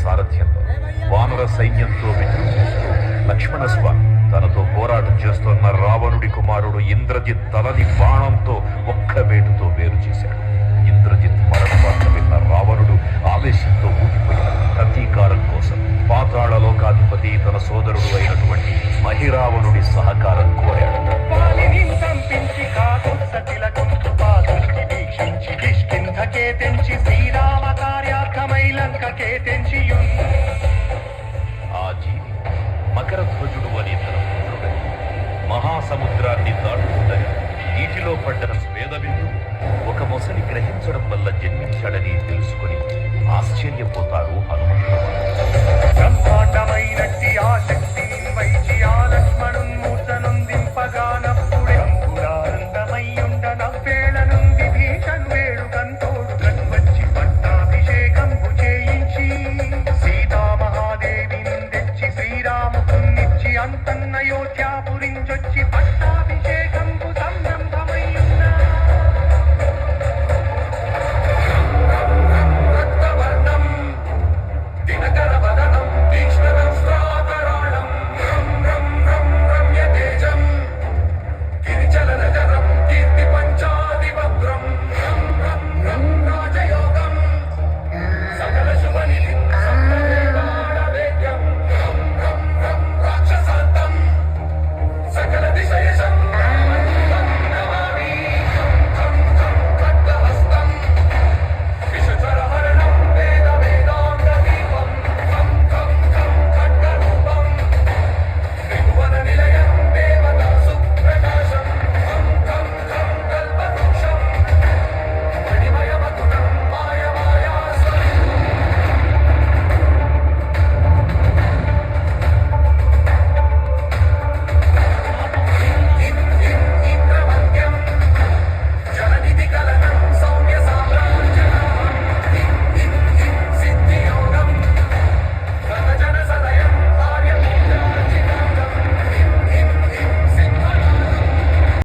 సారథ్యంలో వానర సైన్యంతో విజృంభిస్తూ లక్ష్మణస్వామి తనతో పోరాటం చేస్తున్న రావణుడి కుమారుడు ఇంద్రజిత్ తలని బాణంతో ఒక్క వేటుతో వేరు చేశాడు. ఇంద్రజిత్ మరణ వార్త విన్న రావణుడు ఆవేశంతో ఊగిపోయాడు. ప్రతీకారం కోసం పాతాళ లోకాధిపతి తన సోదరుడు అయినటువంటి మహిరావణుడి సహకారం కోరాడు. ఆ జీవి మకరధ్వజుడు అని తన పుత్రుడని మహాసముద్రాన్ని దాటుతుండగా నీటిలో పడ్డ స్వేదబిందు ఒక మొసలి గ్రహించడం వల్ల జన్మించాడని తెలుసుకుని ఆశ్చర్యపోతారు హనుమంతుడు. బ్రహ్మాండమైనట్టి ఆ శక్తిని వైచి ఆ లక్ష్మణుడు